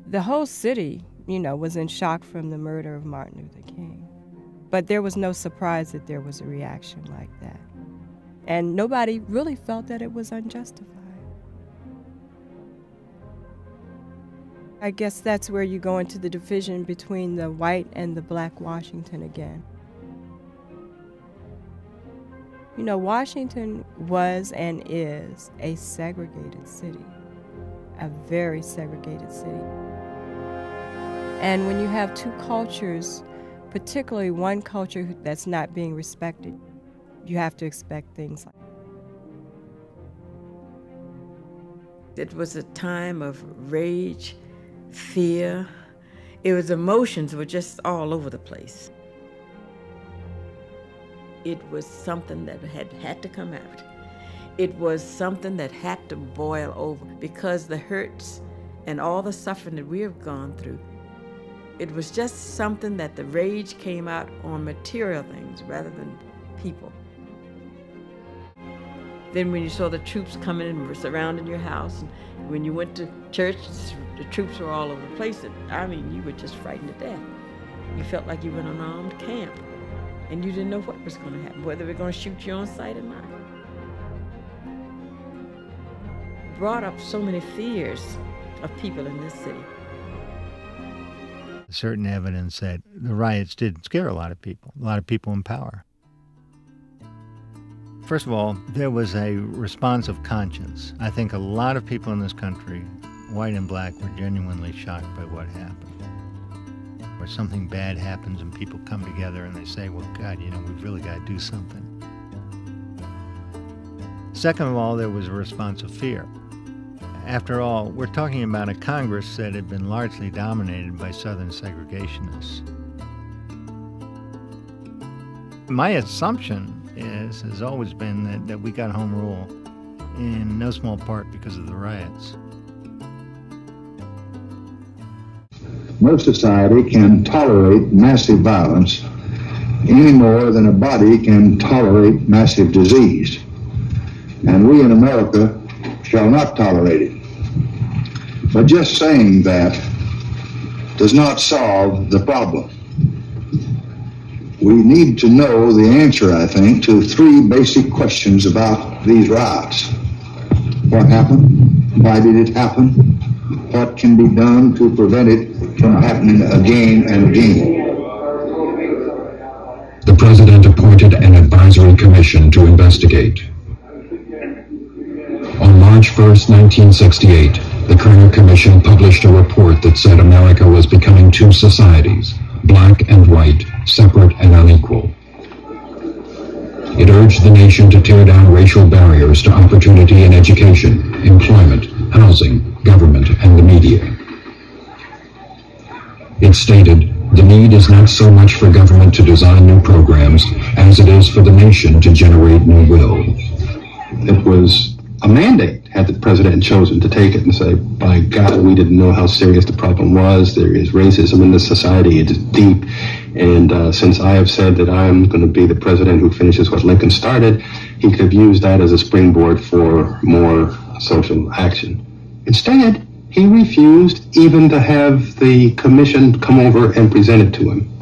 The whole city, was in shock from the murder of Martin Luther King. But there was no surprise that there was a reaction like that. And nobody really felt that it was unjustified. I guess that's where you go into the division between the white and the black Washington again. Washington was and is a segregated city, a very segregated city. And when you have two cultures, particularly one culture that's not being respected, you have to expect things like that. It was a time of rage, fear. Emotions were just all over the place. It was something that had to come out. It was something that had to boil over because the hurts and all the suffering that we have gone through, it was just something that the rage came out on material things rather than people. Then when you saw the troops coming in and surrounding your house, and when you went to church, the troops were all over the place. You were just frightened to death. You felt like you were in an armed camp, and you didn't know what was going to happen, whether they were going to shoot you on sight or not. Brought up so many fears of people in this city. Certain evidence that the riots did scare a lot of people in power. First of all, there was a response of conscience. I think a lot of people in this country, white and black, were genuinely shocked by what happened. Where something bad happens and people come together and they say, well, God, we've really got to do something. Second of all, there was a response of fear. After all, we're talking about a Congress that had been largely dominated by Southern segregationists. My assumption has always been that we got home rule in no small part because of the riots. No society can tolerate massive violence any more than a body can tolerate massive disease. And we in America shall not tolerate it. But just saying that does not solve the problem. We need to know the answer, I think, to three basic questions about these riots. What happened? Why did it happen? What can be done to prevent it from happening again and again? The President appointed an advisory commission to investigate. On March 1st, 1968, the Kerner Commission published a report that said America was becoming two societies, black and white, separate and unequal. It urged the nation to tear down racial barriers to opportunity in education, employment, housing, government, and the media. It stated, the need is not so much for government to design new programs as it is for the nation to generate new will. It was a mandate had the president chosen to take it and say, by God, we didn't know how serious the problem was. There is racism in this society. It is deep. And since I have said that I'm going to be the president who finishes what Lincoln started, he could have used that as a springboard for more social action. Instead, he refused even to have the commission come over and present it to him.